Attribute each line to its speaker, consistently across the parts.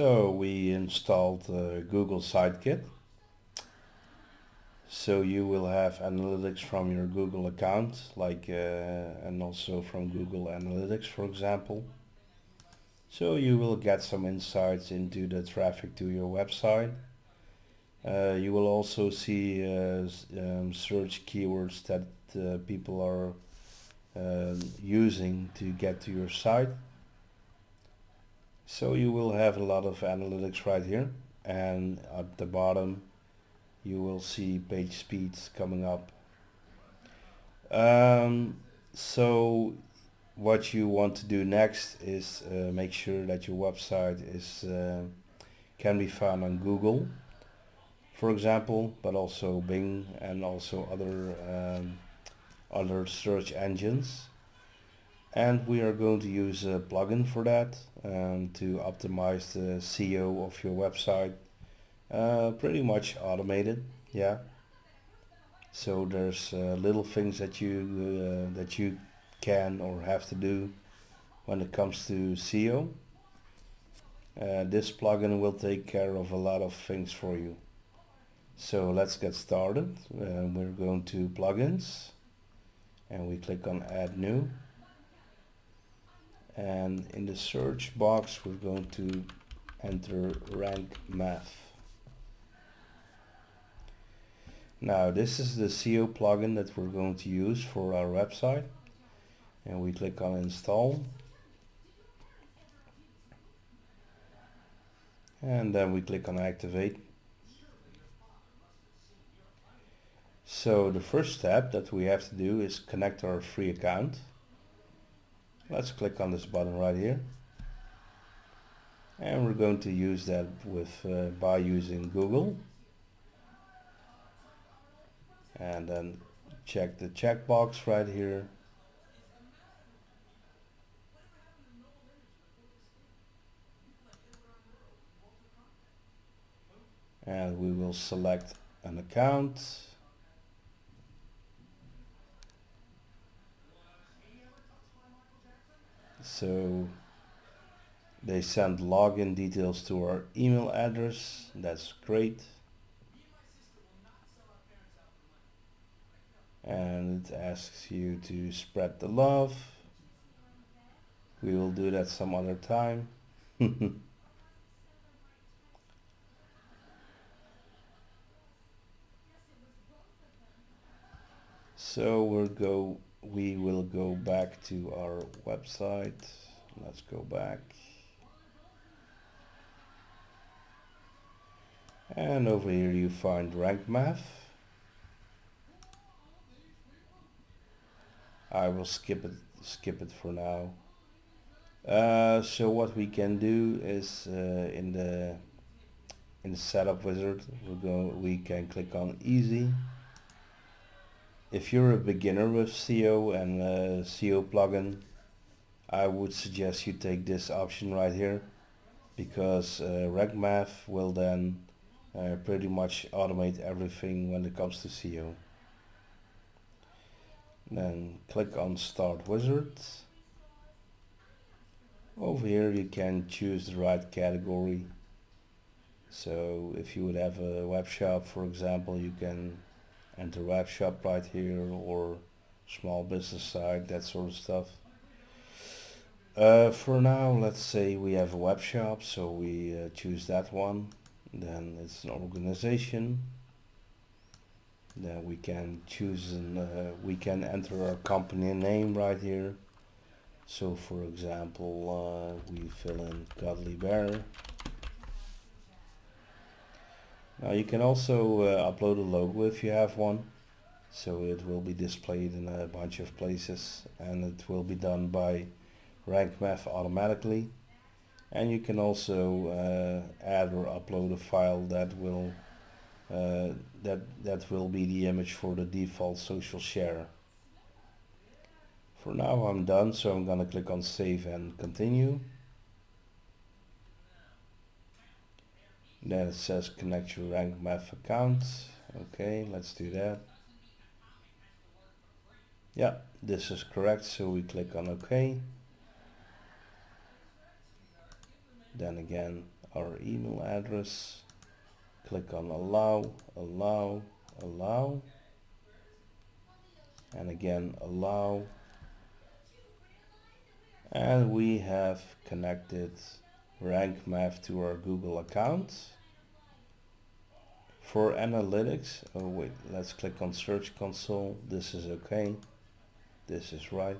Speaker 1: So we installed Google Sitekit. So you will have analytics from your Google account, and also from Google Analytics, for example. So you will get some insights into the traffic to your website. You will also see search keywords that people are using to get to your site. So you will have a lot of analytics right here, and at the bottom you will see page speeds coming up. So what you want to do next is make sure that your website can be found on Google, for example, but also Bing and also other search engines. And we are going to use a plugin for that to optimize the SEO of your website. Pretty much automated, yeah. So there's little things that you can or have to do when it comes to SEO. This plugin will take care of a lot of things for you. So let's get started. We're going to plugins and we click on add new, and in the search box we're going to enter Rankmath. Now this is the SEO plugin that we're going to use for our website, and we click on install, and then we click on activate. So the first step that we have to do is connect our free account. Let's click on this button right here, and we're going to use that by using Google, and then check the checkbox right here. And we will select an account. So they send login details to our email address. That's great. And it asks you to spread the love. We will do that some other time. So we will go back to our website. Let's go back. And over here you find Rankmath. I will skip it for now. So what we can do is in the setup wizard we can click on easy. If you're a beginner with SEO and SEO plugin, I would suggest you take this option right here, because Rankmath will then pretty much automate everything when it comes to SEO. Then click on Start Wizard. Over here you can choose the right category. So if you would have a web shop, for example, you can enter web shop right here, or small business site, that sort of stuff. For now, let's say we have a web shop, so we choose that one. Then it's an organization. Then we can choose we can enter our company name right here. So for example, we fill in Godly Bear. Now you can also upload a logo if you have one, so it will be displayed in a bunch of places, and it will be done by Rankmath automatically. And you can also add or upload a file that will be the image for the default social share. For now I'm done, so I'm gonna click on save and continue. Then it says connect your Rankmath account. Okay, let's do that. Yeah, this is correct, so we click on OK. Then again our email address, click on allow, allow, allow, and again allow, and we have connected Rankmath to our Google account. For analytics, oh wait, let's click on Search Console. This is okay, this is right.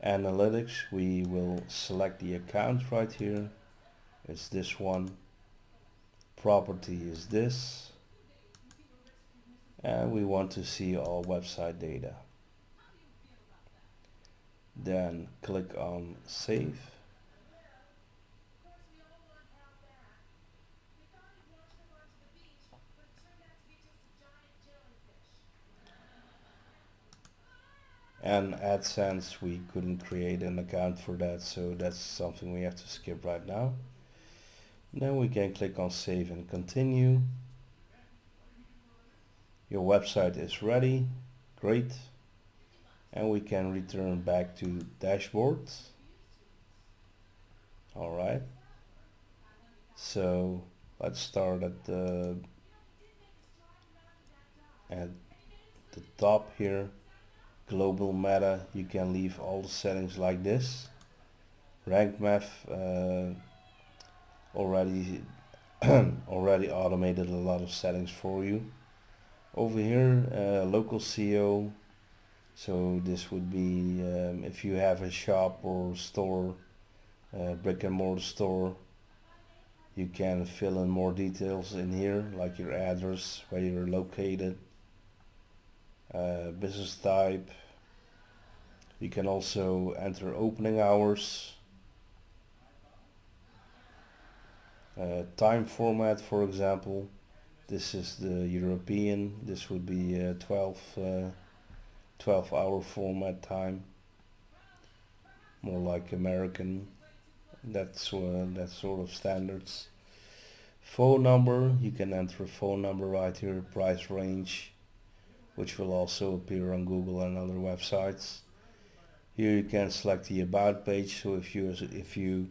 Speaker 1: Analytics, we will select the account right here, it's this one. Property is this, and we want to see all website data. Then click on save. And AdSense, we couldn't create an account for that, so that's something we have to skip right now. Then we can click on save and continue. Your website is ready, great. And we can return back to dashboard. Alright, so let's start at the top here. Global meta, you can leave all the settings like this. Rankmath already automated a lot of settings for you. Over here, local SEO, so this would be if you have a shop or store, brick and mortar store, you can fill in more details in here, like your address, where you're located, business type. You can also enter opening hours, time format, for example. This is the European, this would be 12 hour format time, more like American, that sort of standards. Phone number, you can enter a phone number right here, price range, which will also appear on Google and other websites. Here you can select the about page, so if you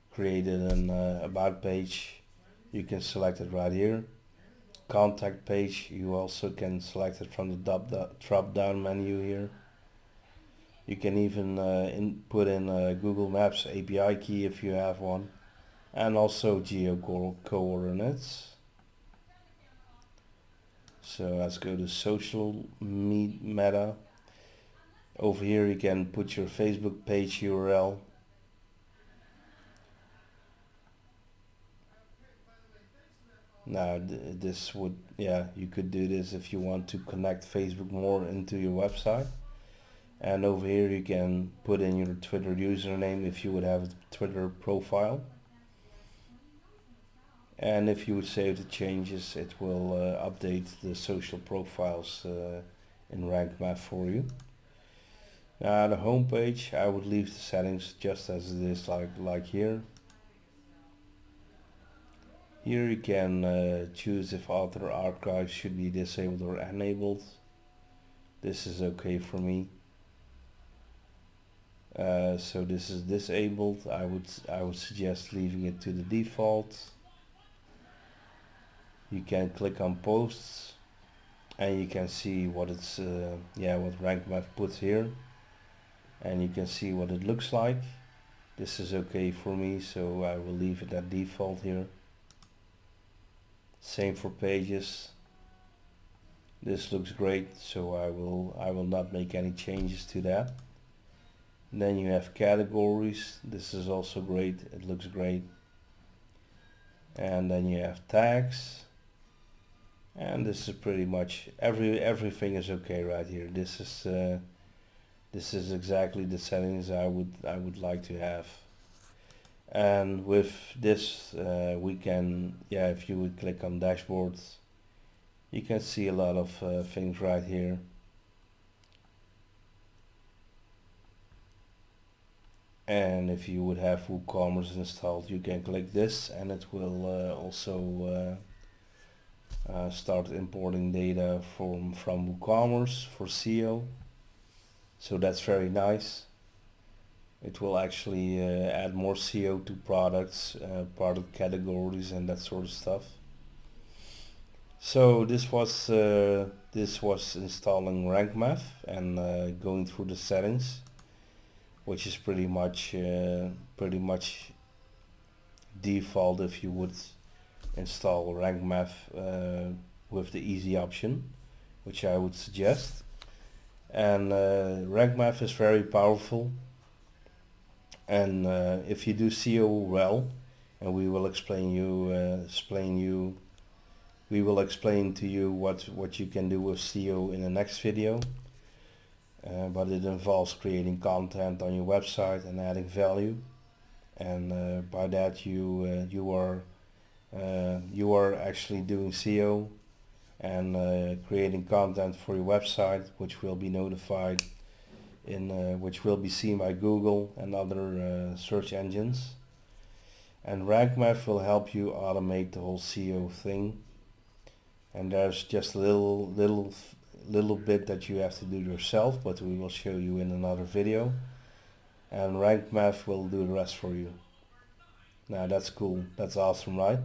Speaker 1: created an about page, you can select it right here. Contact page, you also can select it from the drop down menu here. You can even put in Google Maps API key if you have one, and also geo coordinates. So let's go to social meta. Over here you can put your Facebook page URL. Now this would, you could do this if you want to connect Facebook more into your website. And over here you can put in your Twitter username if you would have a Twitter profile. And if you would save the changes, it will update the social profiles in Rankmath for you. Now the home page, I would leave the settings just as it is, like here. Here you can choose if author archives should be disabled or enabled. This is okay for me. So this is disabled. I would suggest leaving it to the default. You can click on posts, and you can see what it's what Rankmath puts here, and you can see what it looks like. This is okay for me, so I will leave it at default here. Same for pages. This looks great, so I will not make any changes to that. And then you have categories. This is also great. It looks great. And then you have tags. And this is pretty much everything is okay right here. This is exactly the settings I would like to have. And with this we can, if you would click on dashboards, you can see a lot of things right here. And if you would have WooCommerce installed, you can click this and it will also start importing data from WooCommerce for SEO. So that's very nice. It will actually add more SEO to products, product categories, and that sort of stuff. So this was installing Rankmath and going through the settings, which is pretty much default if you would install Rankmath with the easy option, which I would suggest. And Rankmath is very powerful, and if you do SEO well, and we will explain to you what you can do with SEO in the next video. But it involves creating content on your website and adding value, and by that you are actually doing SEO and creating content for your website, which will be notified which will be seen by Google and other search engines. And Rankmath will help you automate the whole SEO thing. And there's just a little bit that you have to do yourself, but we will show you in another video. And Rankmath will do the rest for you. Now that's cool. That's awesome, right?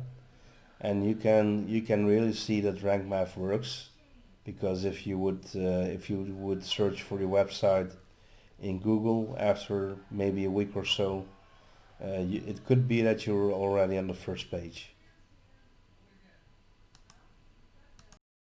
Speaker 1: And you can really see that Rankmath works, because if you would search for your website in Google after maybe a week or so, it could be that you're already on the first page.